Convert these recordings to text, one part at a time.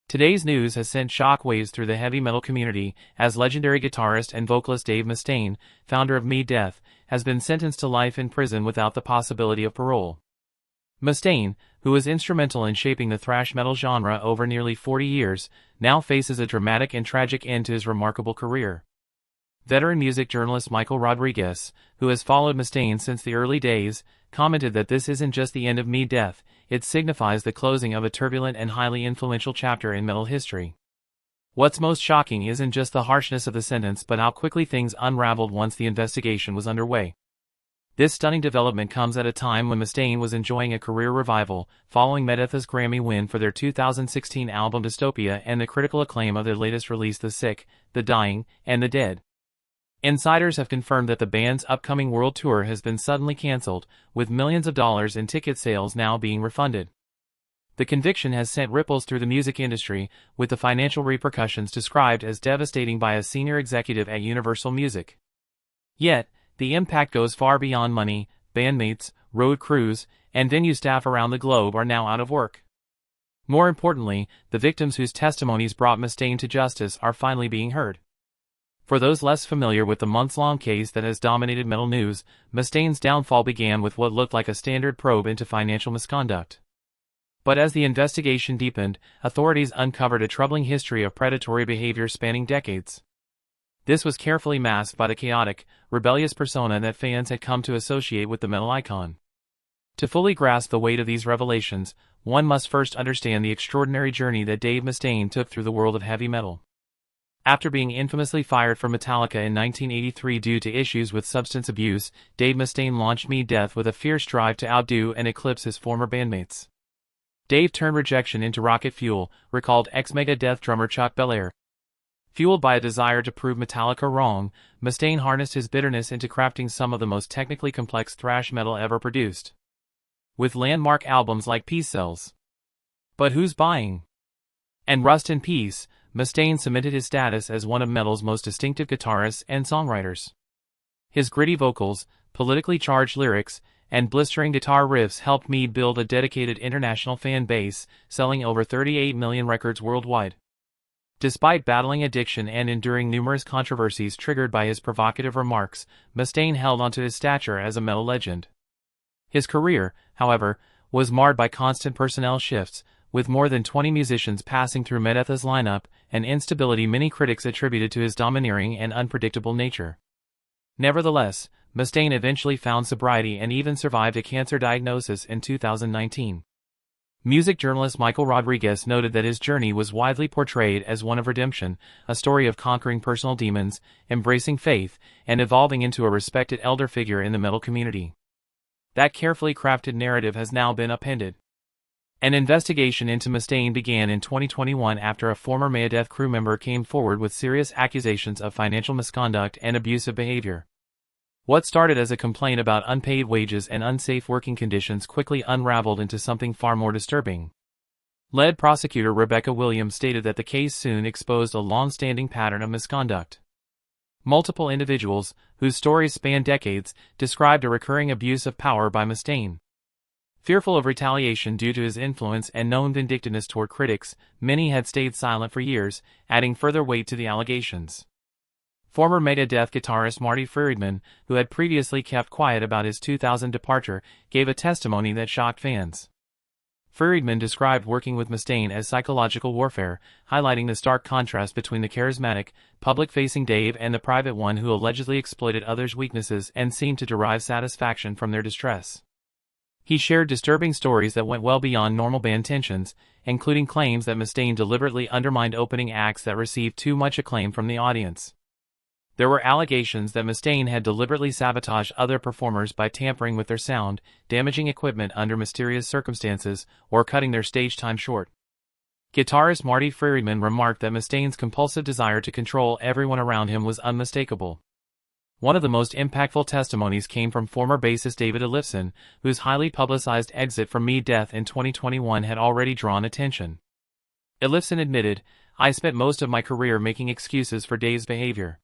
Today's news has sent shockwaves through the heavy metal community as legendary guitarist and vocalist Dave Mustaine, founder of Megadeth, has been sentenced to life in prison without the possibility of parole. Mustaine, who was instrumental in shaping the thrash metal genre over nearly 40 years, now faces a dramatic and tragic end to his remarkable career. Veteran music journalist Michael Rodriguez, who has followed Mustaine since the early days, commented that this isn't just the end of Megadeth, it signifies the closing of a turbulent and highly influential chapter in metal history. What's most shocking isn't just the harshness of the sentence but how quickly things unraveled once the investigation was underway. This stunning development comes at a time when Mustaine was enjoying a career revival, following Megadeth's Grammy win for their 2016 album Dystopia and the critical acclaim of their latest release The Sick, The Dying, and The Dead. Insiders have confirmed that the band's upcoming world tour has been suddenly cancelled, with millions of dollars in ticket sales now being refunded. The conviction has sent ripples through the music industry, with the financial repercussions described as devastating by a senior executive at Universal Music. Yet, the impact goes far beyond money. Bandmates, road crews, and venue staff around the globe are now out of work. More importantly, the victims whose testimonies brought Mustaine to justice are finally being heard. For those less familiar with the months-long case that has dominated metal news, Mustaine's downfall began with what looked like a standard probe into financial misconduct. But as the investigation deepened, authorities uncovered a troubling history of predatory behavior spanning decades. This was carefully masked by the chaotic, rebellious persona that fans had come to associate with the metal icon. To fully grasp the weight of these revelations, one must first understand the extraordinary journey that Dave Mustaine took through the world of heavy metal. After being infamously fired from Metallica in 1983 due to issues with substance abuse, Dave Mustaine launched Megadeth with a fierce drive to outdo and eclipse his former bandmates. Dave turned rejection into rocket fuel, recalled ex-Megadeth drummer Chuck Belair. Fueled by a desire to prove Metallica wrong, Mustaine harnessed his bitterness into crafting some of the most technically complex thrash metal ever produced. With landmark albums like Peace Sells, But Who's Buying? And Rust in Peace, Mustaine cemented his status as one of metal's most distinctive guitarists and songwriters. His gritty vocals, politically charged lyrics, and blistering guitar riffs helped Mead build a dedicated international fan base, selling over 38 million records worldwide. Despite battling addiction and enduring numerous controversies triggered by his provocative remarks, Mustaine held onto his stature as a metal legend. His career, however, was marred by constant personnel shifts, with more than 20 musicians passing through Megadeth's lineup, an instability many critics attributed to his domineering and unpredictable nature. Nevertheless, Mustaine eventually found sobriety and even survived a cancer diagnosis in 2019. Music journalist Michael Rodriguez noted that his journey was widely portrayed as one of redemption, a story of conquering personal demons, embracing faith, and evolving into a respected elder figure in the metal community. That carefully crafted narrative has now been upended. An investigation into Mustaine began in 2021 after a former Megadeth crew member came forward with serious accusations of financial misconduct and abusive behavior. What started as a complaint about unpaid wages and unsafe working conditions quickly unraveled into something far more disturbing. Lead prosecutor Rebecca Williams stated that the case soon exposed a long-standing pattern of misconduct. Multiple individuals, whose stories span decades, described a recurring abuse of power by Mustaine. Fearful of retaliation due to his influence and known vindictiveness toward critics, many had stayed silent for years, adding further weight to the allegations. Former Megadeth guitarist Marty Friedman, who had previously kept quiet about his 2000 departure, gave a testimony that shocked fans. Friedman described working with Mustaine as psychological warfare, highlighting the stark contrast between the charismatic, public-facing Dave and the private one who allegedly exploited others' weaknesses and seemed to derive satisfaction from their distress. He shared disturbing stories that went well beyond normal band tensions, including claims that Mustaine deliberately undermined opening acts that received too much acclaim from the audience. There were allegations that Mustaine had deliberately sabotaged other performers by tampering with their sound, damaging equipment under mysterious circumstances, or cutting their stage time short. Guitarist Marty Friedman remarked that Mustaine's compulsive desire to control everyone around him was unmistakable. One of the most impactful testimonies came from former bassist David Ellefson, whose highly publicized exit from Megadeth in 2021 had already drawn attention. Ellefson admitted, "I spent most of my career making excuses for Dave's behavior."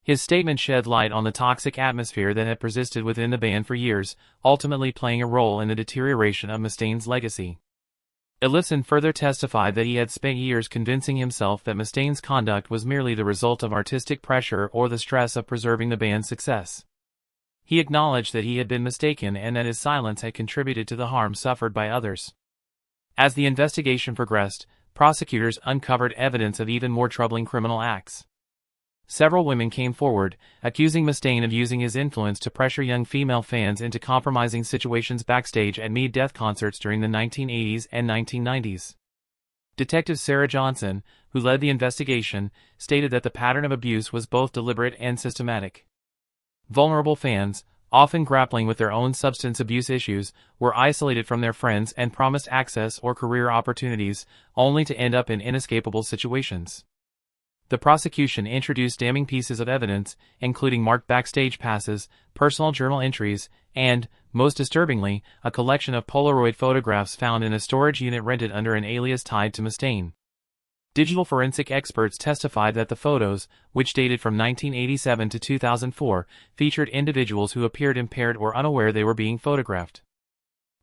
His statement shed light on the toxic atmosphere that had persisted within the band for years, ultimately playing a role in the deterioration of Mustaine's legacy. Ellison further testified that he had spent years convincing himself that Mustaine's conduct was merely the result of artistic pressure or the stress of preserving the band's success. He acknowledged that he had been mistaken and that his silence had contributed to the harm suffered by others. As the investigation progressed, prosecutors uncovered evidence of even more troubling criminal acts. Several women came forward, accusing Mustaine of using his influence to pressure young female fans into compromising situations backstage at Megadeth concerts during the 1980s and 1990s. Detective Sarah Johnson, who led the investigation, stated that the pattern of abuse was both deliberate and systematic. Vulnerable fans, often grappling with their own substance abuse issues, were isolated from their friends and promised access or career opportunities, only to end up in inescapable situations. The prosecution introduced damning pieces of evidence, including marked backstage passes, personal journal entries, and, most disturbingly, a collection of Polaroid photographs found in a storage unit rented under an alias tied to Mustaine. Digital forensic experts testified that the photos, which dated from 1987 to 2004, featured individuals who appeared impaired or unaware they were being photographed.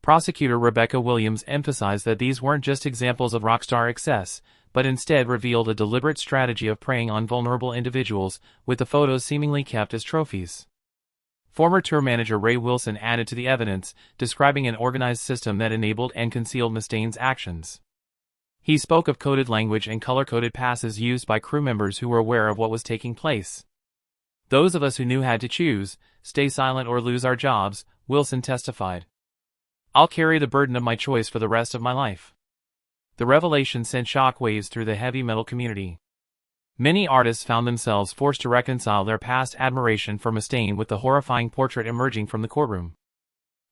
Prosecutor Rebecca Williams emphasized that these weren't just examples of rockstar excess, but instead revealed a deliberate strategy of preying on vulnerable individuals, with the photos seemingly kept as trophies. Former tour manager Ray Wilson added to the evidence, describing an organized system that enabled and concealed Mustaine's actions. He spoke of coded language and color-coded passes used by crew members who were aware of what was taking place. Those of us who knew had to choose, stay silent or lose our jobs, Wilson testified. I'll carry the burden of my choice for the rest of my life. The revelation sent shockwaves through the heavy metal community. Many artists found themselves forced to reconcile their past admiration for Mustaine with the horrifying portrait emerging from the courtroom.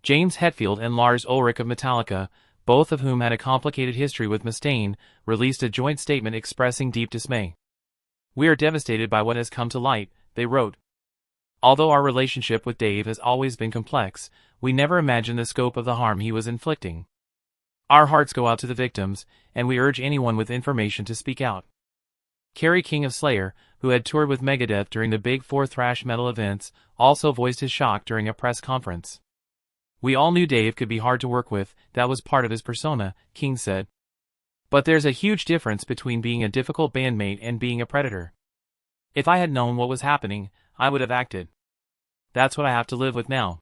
James Hetfield and Lars Ulrich of Metallica, both of whom had a complicated history with Mustaine, released a joint statement expressing deep dismay. "We are devastated by what has come to light," they wrote. "Although our relationship with Dave has always been complex, we never imagined the scope of the harm he was inflicting. Our hearts go out to the victims, and we urge anyone with information to speak out." Kerry King of Slayer, who had toured with Megadeth during the Big Four thrash metal events, also voiced his shock during a press conference. "We all knew Dave could be hard to work with, that was part of his persona," King said. "But there's a huge difference between being a difficult bandmate and being a predator. If I had known what was happening, I would have acted. That's what I have to live with now."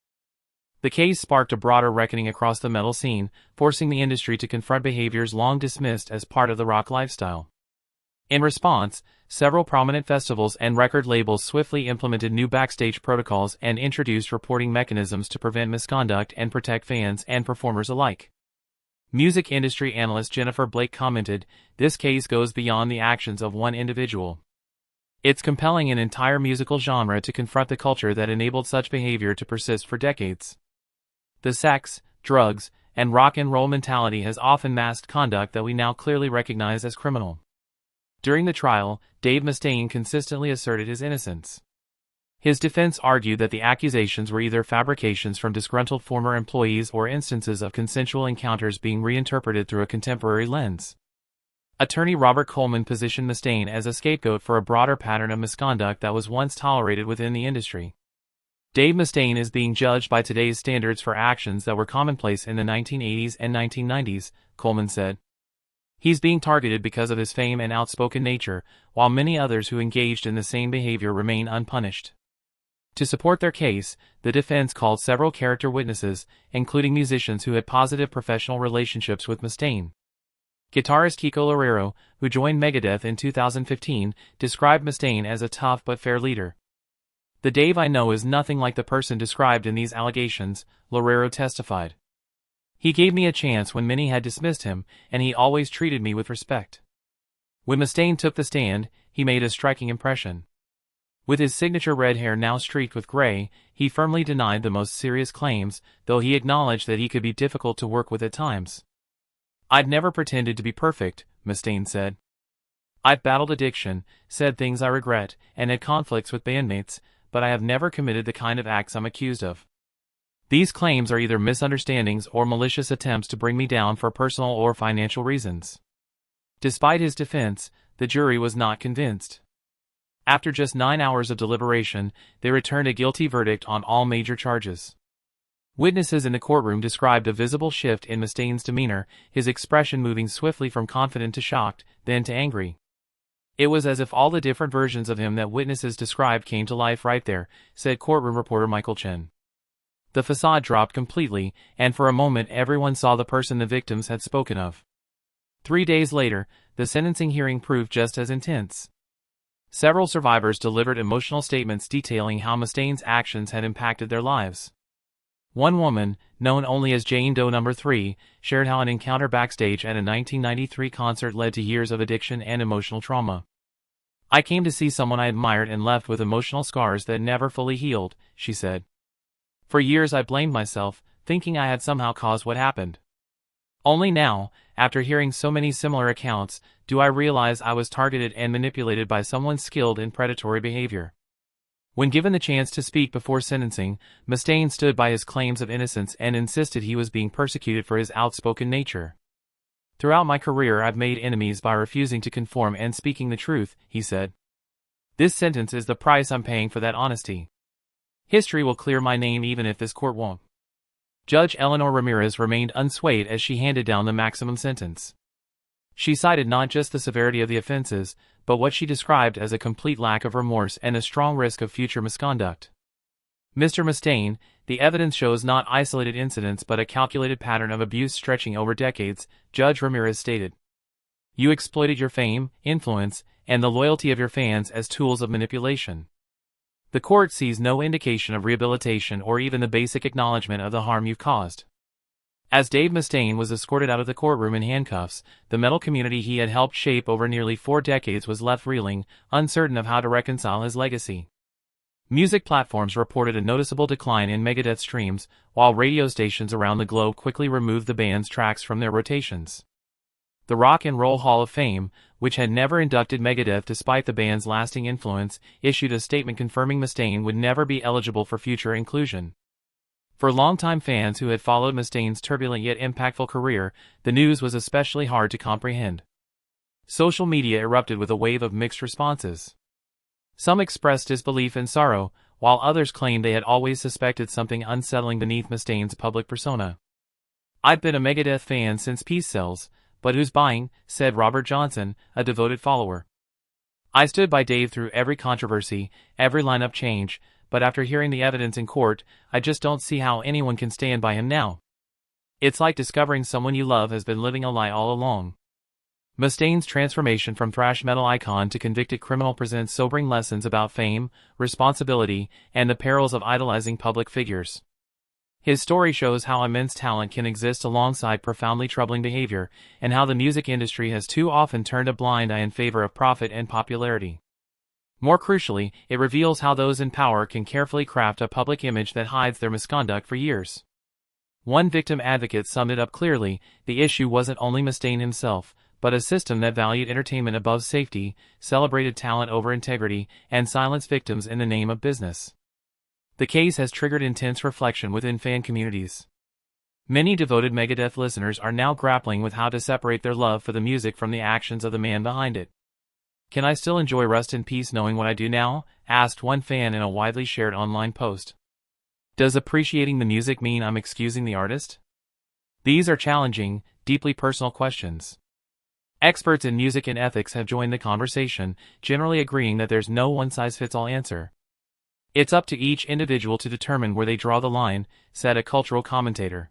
The case sparked a broader reckoning across the metal scene, forcing the industry to confront behaviors long dismissed as part of the rock lifestyle. In response, several prominent festivals and record labels swiftly implemented new backstage protocols and introduced reporting mechanisms to prevent misconduct and protect fans and performers alike. Music industry analyst Jennifer Blake commented, "This case goes beyond the actions of one individual. It's compelling an entire musical genre to confront the culture that enabled such behavior to persist for decades. The sex, drugs, and rock and roll mentality has often masked conduct that we now clearly recognize as criminal." During the trial, Dave Mustaine consistently asserted his innocence. His defense argued that the accusations were either fabrications from disgruntled former employees or instances of consensual encounters being reinterpreted through a contemporary lens. Attorney Robert Coleman positioned Mustaine as a scapegoat for a broader pattern of misconduct that was once tolerated within the industry. Dave Mustaine is being judged by today's standards for actions that were commonplace in the 1980s and 1990s, Coleman said. He's being targeted because of his fame and outspoken nature, while many others who engaged in the same behavior remain unpunished. To support their case, the defense called several character witnesses, including musicians who had positive professional relationships with Mustaine. Guitarist Kiko Loureiro, who joined Megadeth in 2015, described Mustaine as a tough but fair leader. "The Dave I know is nothing like the person described in these allegations," Loureiro testified. "He gave me a chance when many had dismissed him, and he always treated me with respect." When Mustaine took the stand, he made a striking impression. With his signature red hair now streaked with gray, he firmly denied the most serious claims, though he acknowledged that he could be difficult to work with at times. "I'd never pretended to be perfect," Mustaine said. "I've battled addiction, said things I regret, and had conflicts with bandmates, but I have never committed the kind of acts I'm accused of. These claims are either misunderstandings or malicious attempts to bring me down for personal or financial reasons." Despite his defense, the jury was not convinced. After just 9 hours of deliberation, they returned a guilty verdict on all major charges. Witnesses in the courtroom described a visible shift in Mustaine's demeanor, his expression moving swiftly from confident to shocked, then to angry. It was as if all the different versions of him that witnesses described came to life right there, said courtroom reporter Michael Chen. The facade dropped completely, and for a moment everyone saw the person the victims had spoken of. 3 days later, the sentencing hearing proved just as intense. Several survivors delivered emotional statements detailing how Mustaine's actions had impacted their lives. One woman, known only as Jane Doe No. 3, shared how an encounter backstage at a 1993 concert led to years of addiction and emotional trauma. "I came to see someone I admired and left with emotional scars that never fully healed," she said. "For years I blamed myself, thinking I had somehow caused what happened. Only now, after hearing so many similar accounts, do I realize I was targeted and manipulated by someone skilled in predatory behavior." When given the chance to speak before sentencing, Mustaine stood by his claims of innocence and insisted he was being persecuted for his outspoken nature. "Throughout my career I've made enemies by refusing to conform and speaking the truth," he said. "This sentence is the price I'm paying for that honesty. History will clear my name even if this court won't." Judge Eleanor Ramirez remained unswayed as she handed down the maximum sentence. She cited not just the severity of the offenses, but what she described as a complete lack of remorse and a strong risk of future misconduct. "Mr. Mustaine, the evidence shows not isolated incidents but a calculated pattern of abuse stretching over decades," Judge Ramirez stated. "You exploited your fame, influence, and the loyalty of your fans as tools of manipulation. The court sees no indication of rehabilitation or even the basic acknowledgement of the harm you've caused." As Dave Mustaine was escorted out of the courtroom in handcuffs, the metal community he had helped shape over nearly 4 decades was left reeling, uncertain of how to reconcile his legacy. Music platforms reported a noticeable decline in Megadeth streams, while radio stations around the globe quickly removed the band's tracks from their rotations. The Rock and Roll Hall of Fame, which had never inducted Megadeth despite the band's lasting influence, issued a statement confirming Mustaine would never be eligible for future inclusion. For longtime fans who had followed Mustaine's turbulent yet impactful career, the news was especially hard to comprehend. Social media erupted with a wave of mixed responses. Some expressed disbelief and sorrow, while others claimed they had always suspected something unsettling beneath Mustaine's public persona. "I've been a Megadeth fan since Peace Sells, but who's buying?" said Robert Johnson, a devoted follower. "I stood by Dave through every controversy, every lineup change, but after hearing the evidence in court, I just don't see how anyone can stand by him now. It's like discovering someone you love has been living a lie all along." Mustaine's transformation from thrash metal icon to convicted criminal presents sobering lessons about fame, responsibility, and the perils of idolizing public figures. His story shows how immense talent can exist alongside profoundly troubling behavior, and how the music industry has too often turned a blind eye in favor of profit and popularity. More crucially, it reveals how those in power can carefully craft a public image that hides their misconduct for years. One victim advocate summed it up clearly: the issue wasn't only Mustaine himself, but a system that valued entertainment above safety, celebrated talent over integrity, and silenced victims in the name of business. The case has triggered intense reflection within fan communities. Many devoted Megadeth listeners are now grappling with how to separate their love for the music from the actions of the man behind it. "Can I still enjoy Rust in Peace knowing what I do now?" asked one fan in a widely shared online post. "Does appreciating the music mean I'm excusing the artist?" These are challenging, deeply personal questions. Experts in music and ethics have joined the conversation, generally agreeing that there's no one-size-fits-all answer. "It's up to each individual to determine where they draw the line," said a cultural commentator.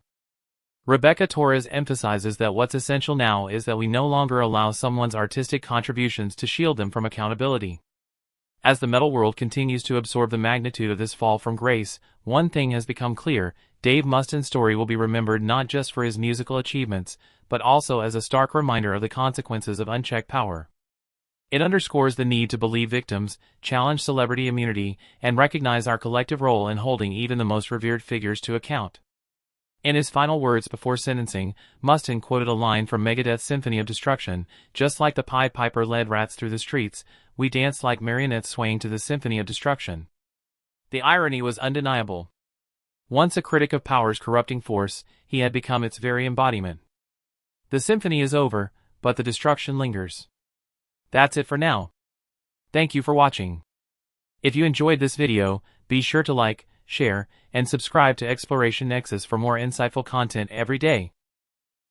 Rebecca Torres emphasizes that what's essential now is that we no longer allow someone's artistic contributions to shield them from accountability. As the metal world continues to absorb the magnitude of this fall from grace, one thing has become clear: Dave Mustaine's story will be remembered not just for his musical achievements, but also as a stark reminder of the consequences of unchecked power. It underscores the need to believe victims, challenge celebrity immunity, and recognize our collective role in holding even the most revered figures to account. In his final words before sentencing, Mustaine quoted a line from Megadeth's Symphony of Destruction: "Just like the Pied Piper led rats through the streets, we danced like marionettes swaying to the Symphony of Destruction." The irony was undeniable. Once a critic of power's corrupting force, he had become its very embodiment. The symphony is over, but the destruction lingers. That's it for now. Thank you for watching. If you enjoyed this video, be sure to like, share, and subscribe to Exploration Nexus for more insightful content every day.